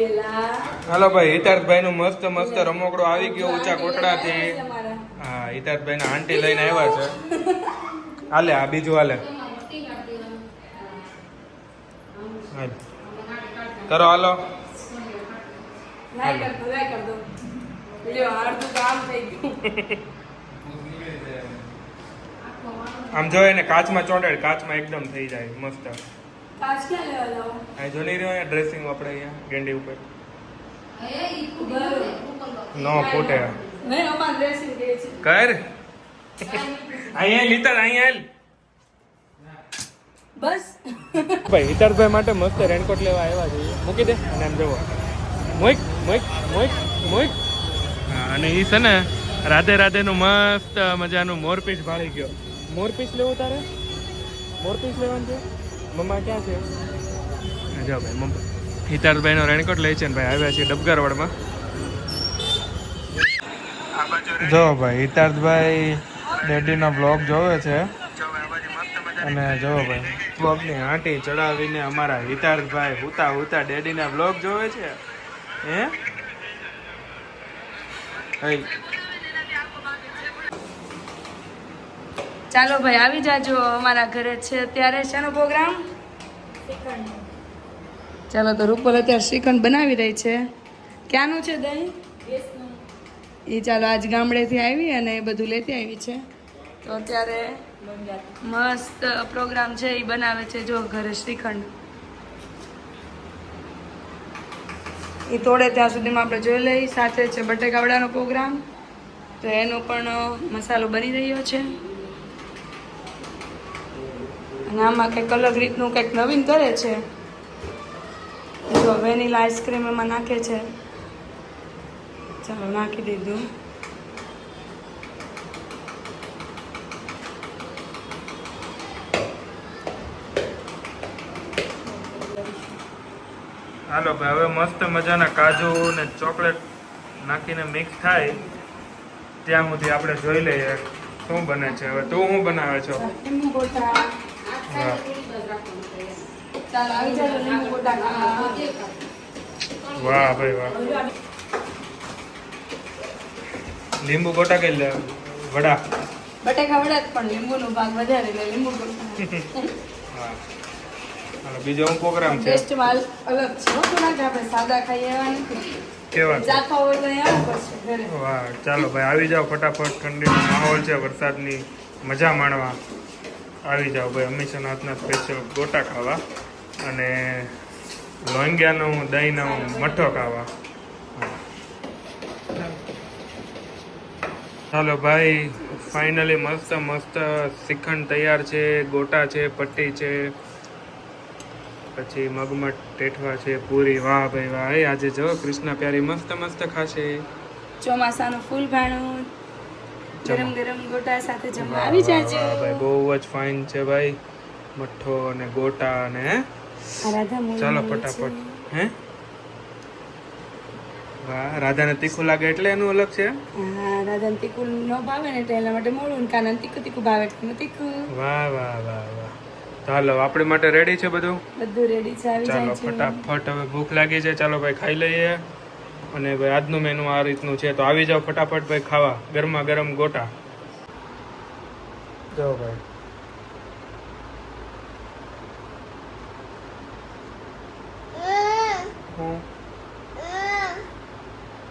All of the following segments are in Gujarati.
હાલો ભાઈ, હિતાર્થભાઈ નું મસ્ત મસ્ત રમકડો આવી ગયો ઊંચા કોટડાથી. હા, હિતાર્થભાઈ ના આંટી લઈને આવ્યા છે. હાલે આ બીજું હાલે. કરો હાલો. આમ જોઈએ ને કાચમાં ચોંટાડ, કાચમાં એકદમ થઈ જાય મસ્ત. કાચ ક્યાં લેવા જાવ? આ જો નહીં રહ્યો અહીંયા ડ્રેસિંગ આપણે અહીંયા ગેંડી ઉપર નો ફૂટે. નહીં અમાર ડ્રેસિંગ કે છે. કર અહીંયા લીધા અહીંયા બસ ભાઈ હિતાર્થભાઈ માટે મસ્ત રેનકોટ લેવા આવ્યા છે. મૂકી દે અને આમ જવો મોઈક મોઈક મોઈક મોઈક. હા, અને એ છે ને રાધે રાધે નું મસ્ત મજાનું મોરપીસ ભાળી ગયો. મોરપીસ લેવું તારે? મોરપીસ લેવાનું છે? મમ્મા ક્યાં છે? જાઓ ભાઈ, મમ્મા હિતાર્થભાઈ નો રેનકોટ લે છે ને ભાઈ આવ્યા છે ડબગરવાડમાં. જો ભાઈ હિતાર્થભાઈ ડેડીનો બ્લોગ જોવે છે અને જો ભાઈ બ્લોગની આંટી ચડાવીને અમારા હિતાર્થભાઈ હુતા હુતા ડેડીના બ્લોગ જોવે છે. હે ચાલો ભાઈ આવી જાજો અમારા ઘરે છે અત્યારે શેનો પ્રોગ્રામ? ચાલો તો રૂપલ અત્યારે શ્રીખંડ બનાવી રહી છે. ક્યાંનું છે દહીં? એ ચાલો આજ ગામડેથી આવી અને એ બધું લેતી આવી છે તો અત્યારે મસ્ત પ્રોગ્રામ છે એ બનાવે છે. જો ઘરે શ્રીખંડ એ તોડે ત્યાં સુધીમાં આપણે જોઈ લઈ. સાથે છે બટેકાવડાનો પ્રોગ્રામ તો એનો પણ મસાલો બની રહ્યો છે અને આમાં કંઈક અલગ રીતનું કંઈક નવીન કરે છે. જો વેનીલા આઈસ્ક્રીમ એમાં નાખે છે. ચાલો નાખી દીધું. હાલો ભાઈ, હવે મસ્ત મજાના કાજુ ને ચોકલેટ નાખીને મિક્સ થાય ત્યાં સુધી આપણે જોઈ લઈએ શું બને છે. હવે તું શું બનાવે છો? લીંબુ ગોટા. ચાલો આવી જાજો લીંબુ ગોટા ખાવા. વાહ ભાઈ વાહ. લીંબુ ગોટા કઈ લે? વડા બટેકા વડા જ પણ લીંબુનો ભાગ વધારે એટલે લીંબુ ગોટા. હા. હાલો બીજો હું પ્રોગ્રામ છે? ટેસ્ટમાં અલગ છે. શું નાખે આપણે સાદા ખાઈએ એવા નથી. કેવા છે? જાખા હોય તો અહીંયા આવવું પડશે ઘરે. વાહ, ચાલો ભાઈ આવી જાઓ ફટાફટ. ઠંડીનો માહોલ છે, વરસાદની મજા માણવા આવી જાઓ ભાઈ. હંમેશા હાથના સ્પેશિયલ ગોટા ખાવા અને લોંગિયાનો દહીંનો મઠો ખાવા. ચાલો ભાઈ, ફાઇનલી મસ્ત મસ્ત શ્રીખંડ તૈયાર છે. ગોટા છે, પટ્ટી છે, પછી મગમઠ ટેઠવા છે, પૂરી. વાહ ભાઈ વાહ. આજે જો કૃષ્ણ પ્યારી મસ્ત મસ્ત ખાશે. ચોમાસાનું ફૂલ ભાણું ગરમ ગરમ ગોટા સાથે જમવા આવી જાજો. વાહ ભાઈ, બહુ જ ફાઇન છે ભાઈ. મઠ્ઠો અને ગોટા અને ચાલો ફટાફટ. હે વાહ, રાધાને તીખું લાગે એટલે એનું અલગ છે. હા, રાધાને તીખું ન ભાવે ને એટલે એના માટે મોળું, કાના તીખું તીખું ભાવે એટલે તીખું. વાહ વાહ વાહ વાહ. ચાલો આપણી માટે રેડી છે બધું? બધું રેડી છે, આવી ચાલો જાય છે. ફટાફટ, હવે ભૂખ લાગી છે. ચાલો ભાઈ ખાઈ લઈએ. અને ભાઈ આજનું મેનુ આ રીતનું છે તો આવી જાઓ ફટાફટ ભાઈ ખાવા ગરમા ગરમ ગોટા. જો ભાઈ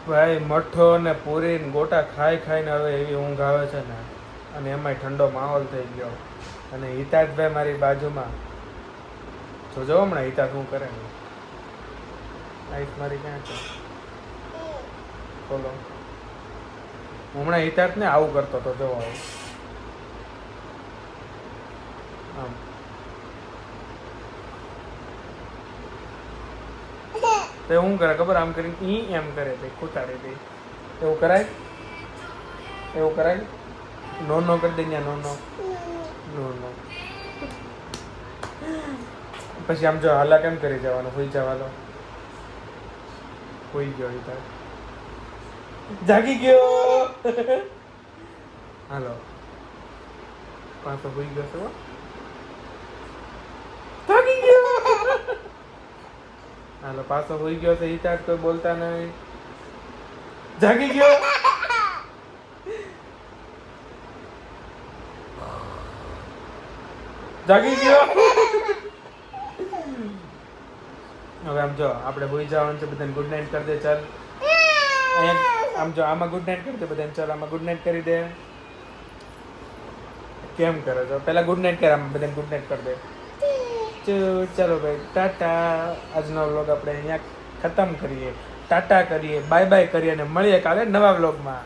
ભાઈ મઠ્ઠો ને પૂરી ને ગોટા ખાઈ ખાઈને હવે એવી ઊંઘ આવે છે ને, અને એમાંય ઠંડો માહોલ થઈ ગયો. અને હિતાર્થભાઈ મારી બાજુમાં જોજો હમણાં હિતાર્થ શું કરે ને. આઈસ મારી ક્યાં છે? બોલો. હમણાં હિતાર્થ ને આવું કરતો હતો. જો આવું આમ તો શું કરે ખબર? આમ કરીને ઈ એમ કરે ભાઈ, ખૂતાડી દે. એવું કરાય? એવું કરાય? નો નો કરી દે. નો નો નો નો. પછી આમ જો હાલા કેમ કરી જવાનું? સુઈ જવાનો. સુઈ ગયો હિતાર્થ. જાગી ગયો. હાલો પાછો સુઈ ગયો છો. જાગી ગયો. હાલો પાછો હોઈ ગયો છે હિતાર્થ, કોઈ બોલતા નહીં. જાગી ગયો. જાગી ગયો. હવે આમ જો આપણે હોઈ જવાનું છે, બધાને ગુડ નાઇટ કરી દે. ચાલ અહીંયા આમ જો આમાં ગુડ નાઇટ કરી દે બધાને. ચાલ આમાં ગુડ નાઇટ કરી દે. કેમ કરે છો? પહેલા ગુડ નાઇટ કર, આમાં બધાને ગુડ નાઇટ કરી દે. ચાલો ભાઈ ટાટા. આજનો વ્લોગ આપણે અહીંયા ખતમ કરીએ. ટાટા કરીએ, બાય બાય કરીએ અને મળીએ કાલે નવા વ્લોગમાં.